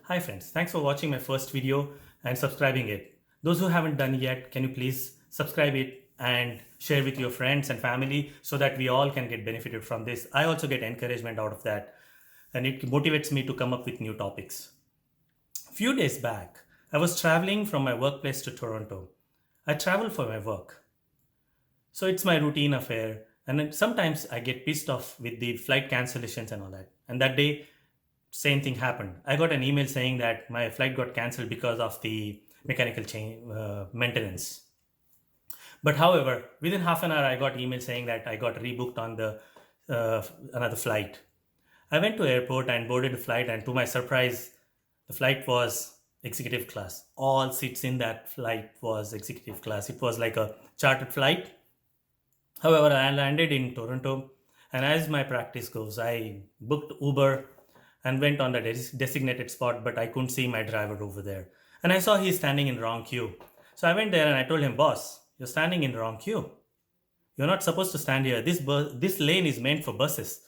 Hi friends, thanks for watching my first video and subscribing it. Those who haven't done yet, can you please subscribe it and share with your friends and family so that we all can get benefited from this. I also get encouragement out of that and it motivates me to come up with new topics. A few days back, I was traveling from my workplace to Toronto. I travel for my work. So it's my routine affair. And then sometimes I get pissed off with the flight cancellations and all that. And that day, same thing happened. I got an email saying that my flight got cancelled because of the mechanical chain maintenance. But however, within half an hour, I got email saying that I got rebooked on the another flight. I went to airport and boarded the flight, and to my surprise, the flight was executive class. All seats in that flight was executive class. It was like a chartered flight. However, I landed in Toronto, and as my practice goes, I booked Uber and went on the designated spot, but I couldn't see my driver over there. And I saw he's standing in wrong queue. So I went there and I told him, boss, you're standing in wrong queue. You're not supposed to stand here. This lane is meant for buses,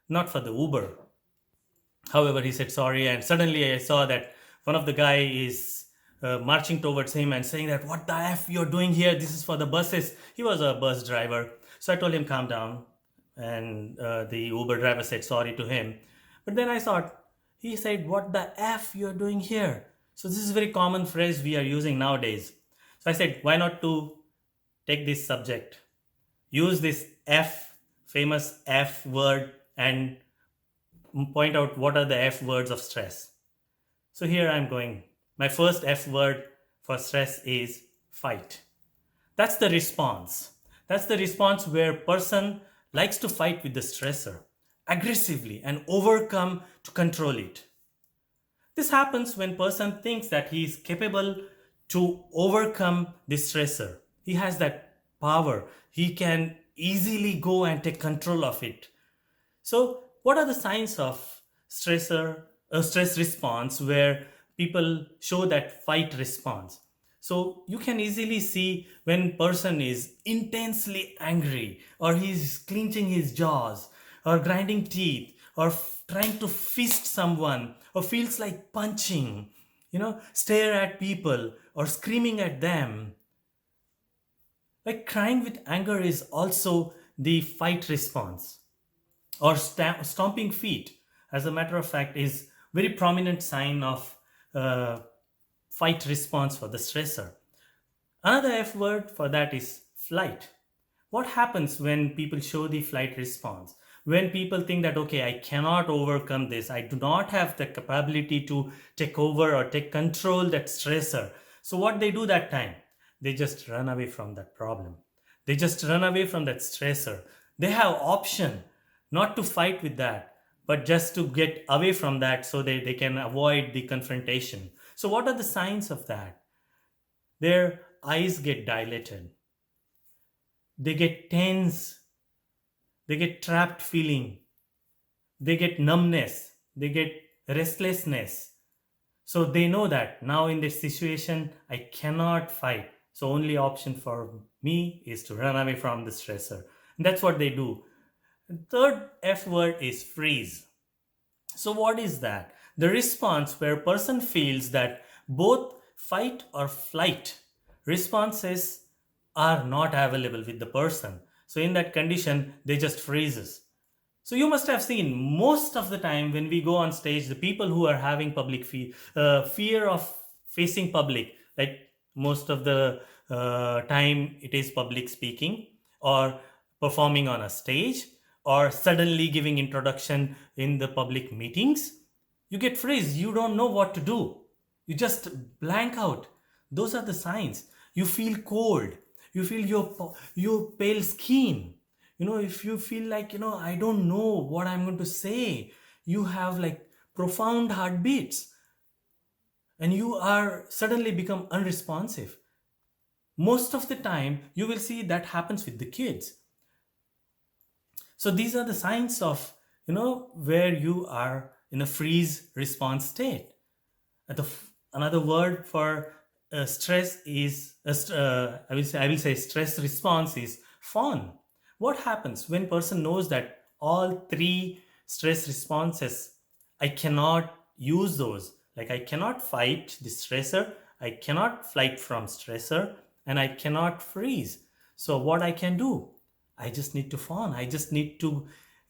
not for the Uber. However, he said sorry, and suddenly I saw that one of the guy is marching towards him and saying that what the f you're doing here? This is for the buses. He was a bus driver, so I told him calm down, and the Uber driver said sorry to him. But then I thought he said what the f you're doing here. So this is a very common phrase we are using nowadays. So I said why not to take this subject, use this f famous f word and point out what are the F words of stress. So here I'm going. My first F word for stress is fight. That's the response. That's the response where person likes to fight with the stressor aggressively and overcome to control it. This happens when person thinks that he is capable to overcome the stressor. He has that power. He can easily go and take control of it. So, what are the signs of stress response where people show that fight response? So, you can easily see when person is intensely angry, or he's clenching his jaws, or grinding teeth, or trying to fist someone, or feels like punching, stare at people, or screaming at them. Like crying with anger is also the fight response, or stomping feet, as a matter of fact, is very prominent sign of uh, fight response for the stressor. Another F word for that is flight. What happens when people show the flight response? When people think that, okay, I cannot overcome this, I do not have the capability to take over or take control that stressor. So what they do that time? They just run away from that problem. They just run away from that stressor. They have option not to fight with that, but just to get away from that so they can avoid the confrontation. So what are the signs of that? Their eyes get dilated. They get tense. They get trapped feeling. They get numbness. They get restlessness. So they know that now in this situation, I cannot fight. So only option for me is to run away from the stressor. And that's what they do. Third F word is freeze. So what is that? The response where a person feels that both fight or flight responses are not available with the person. So in that condition, they just freezes. So you must have seen most of the time when we go on stage, the people who are having public fear of facing public, like most of the time it is public speaking or performing on a stage or suddenly giving introduction in the public meetings, you get freeze. You don't know what to do. You just blank out. Those are the signs. You feel cold. You feel your pale skin. If you feel like, I don't know what I'm going to say. You have like profound heartbeats and you are suddenly become unresponsive. Most of the time, you will see that happens with the kids. So these are the signs of, where you are in a freeze response state. Another word for stress is, I will say stress response is fawn. What happens when person knows that all three stress responses, I cannot use those. Like I cannot fight the stressor, I cannot flight from stressor, and I cannot freeze. So what I can do? I just need to fawn. I just need to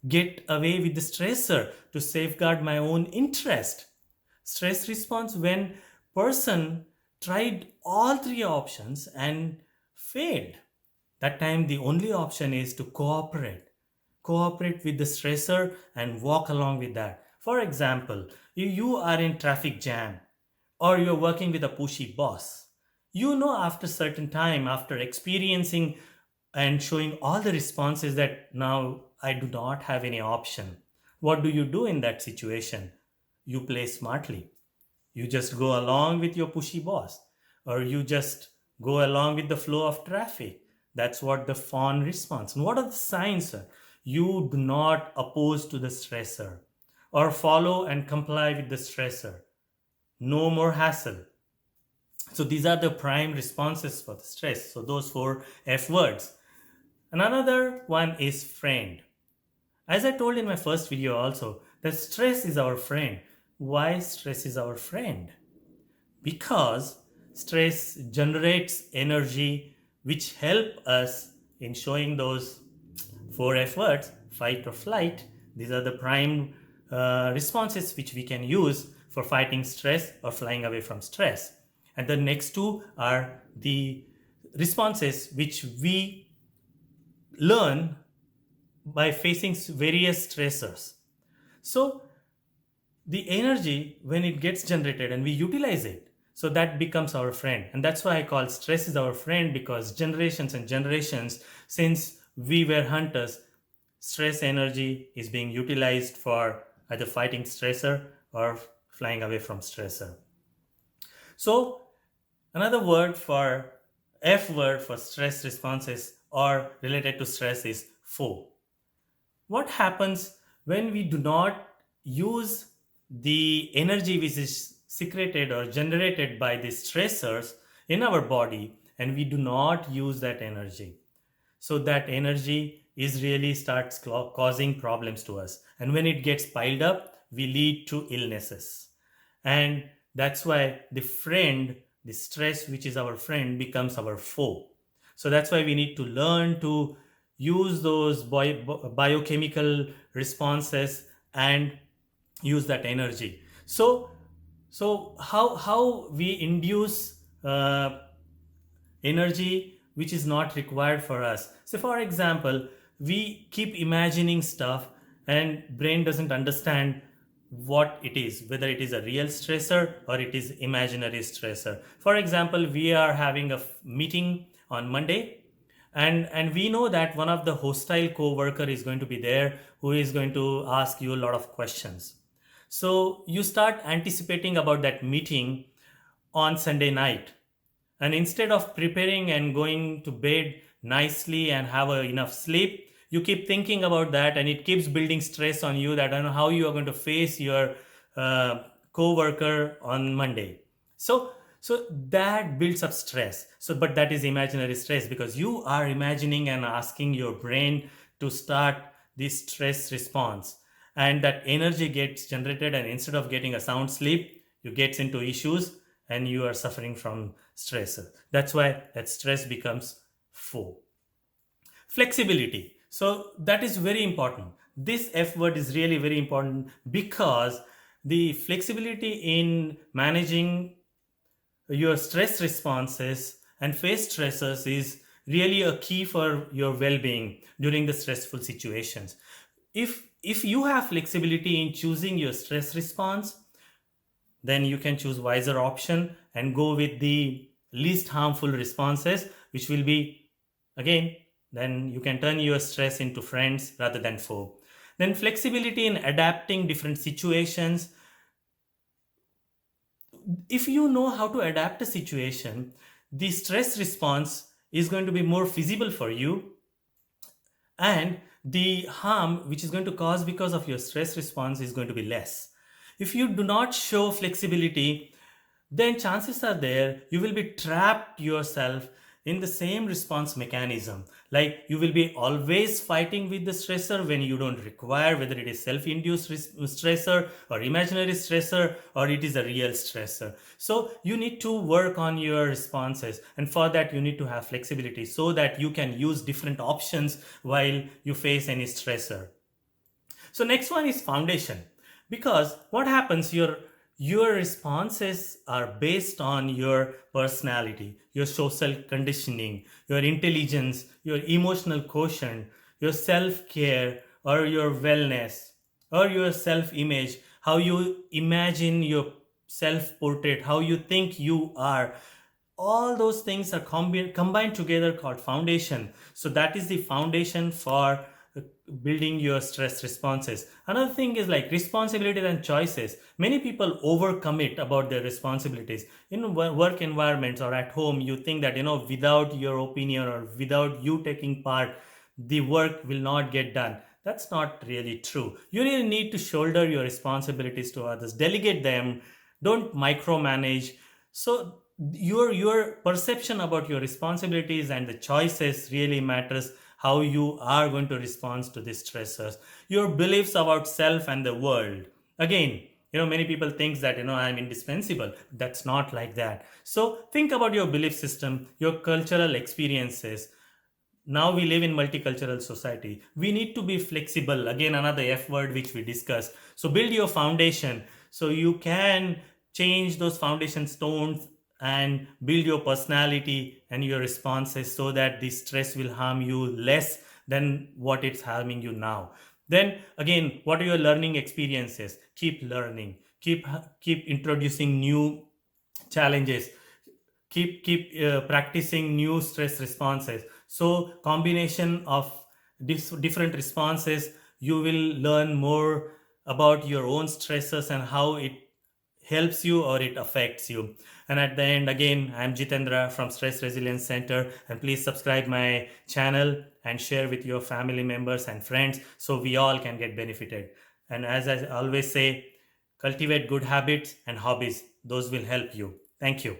get away with the stressor to safeguard my own interest. Stress response when person tried all three options and failed. That time the only option is to cooperate with the stressor and walk along with that. For example, if you are in traffic jam or you're working with a pushy boss, you know after certain time, after experiencing and showing all the responses, that now I do not have any option. What do you do in that situation? You play smartly. You just go along with your pushy boss, or you just go along with the flow of traffic. That's what the fawn response. And what are the signs, sir? You do not oppose to the stressor or follow and comply with the stressor. No more hassle. So these are the prime responses for the stress. So those four F words. And another one is friend. As I told in my first video also, that stress is our friend. Why stress is our friend? Because stress generates energy which help us in showing those four F words: fight or flight. These are the prime responses which we can use for fighting stress or flying away from stress. And the next two are the responses which we learn by facing various stressors. So the energy, when it gets generated and we utilize it, so that becomes our friend. And that's why I call stress is our friend, because generations and generations since we were hunters, stress energy is being utilized for either fighting stressor or flying away from stressor. So another word for F word for stress responses or related to stress is foe. What happens when we do not use the energy which is secreted or generated by the stressors in our body, and we do not use that energy? So that energy is really starts causing problems to us, and when it gets piled up, we lead to illnesses. And that's why the stress which is our friend becomes our foe. So that's why we need to learn to use those biochemical responses and use that energy. So how we induce energy which is not required for us? So for example, we keep imagining stuff and brain doesn't understand what it is, whether it is a real stressor or it is imaginary stressor. For example, we are having a meeting on Monday, and we know that one of the hostile co-worker is going to be there, who is going to ask you a lot of questions. So you start anticipating about that meeting on Sunday night, and instead of preparing and going to bed nicely and have enough sleep, you keep thinking about that, and it keeps building stress on you, that I don't know how you are going to face your co-worker on Monday. So that builds up stress. So but that is imaginary stress, because you are imagining and asking your brain to start this stress response, and that energy gets generated, and instead of getting a sound sleep, you get into issues and you are suffering from stress. That's why that stress becomes foe. Flexibility. So that is very important. This F word is really very important, because the flexibility in managing your stress responses and face stressors is really a key for your well-being during the stressful situations. If you have flexibility in choosing your stress response, then you can choose wiser option and go with the least harmful responses, which will be, again, then you can turn your stress into friends rather than foe. Then flexibility in adapting different situations. If you know how to adapt a situation, the stress response is going to be more feasible for you, and the harm which is going to cause because of your stress response is going to be less. If you do not show flexibility, then chances are there you will be trapped yourself in the same response mechanism. Like you will be always fighting with the stressor when you don't require, whether it is self-induced stressor or imaginary stressor or it is a real stressor. So you need to work on your responses, and for that you need to have flexibility so that you can use different options while you face any stressor. So next one is foundation, because what happens, your responses are based on your personality, your social conditioning, your intelligence, your emotional quotient, your self-care or your wellness or your self-image, how you imagine your self-portrait, how you think you are. All those things are combined together called foundation. So that is the foundation for building your stress responses. Another thing is like responsibilities and choices. Many people overcommit about their responsibilities in work environments or at home. You think that, without your opinion or without you taking part, the work will not get done. That's not really true. You really need to shoulder your responsibilities to others, delegate them, don't micromanage. So your perception about your responsibilities and the choices really matters, how you are going to respond to these stressors. Your beliefs about self and the world. Again, many people think that, I'm indispensable. That's not like that. So think about your belief system, your cultural experiences. Now we live in multicultural society, we need to be flexible. Again, another F word which we discussed. So build your foundation so you can change those foundation stones and build your personality and your responses so that the stress will harm you less than what it's harming you now. Then again, what are your learning experiences? Keep learning, keep introducing new challenges, keep practicing new stress responses. So combination of different responses, you will learn more about your own stresses and how it helps you or it affects you. And at the end, again, I'm Jitendra from Stress Resilience Center, and please subscribe my channel and share with your family members and friends so we all can get benefited. And as I always say, cultivate good habits and hobbies, those will help you. Thank you.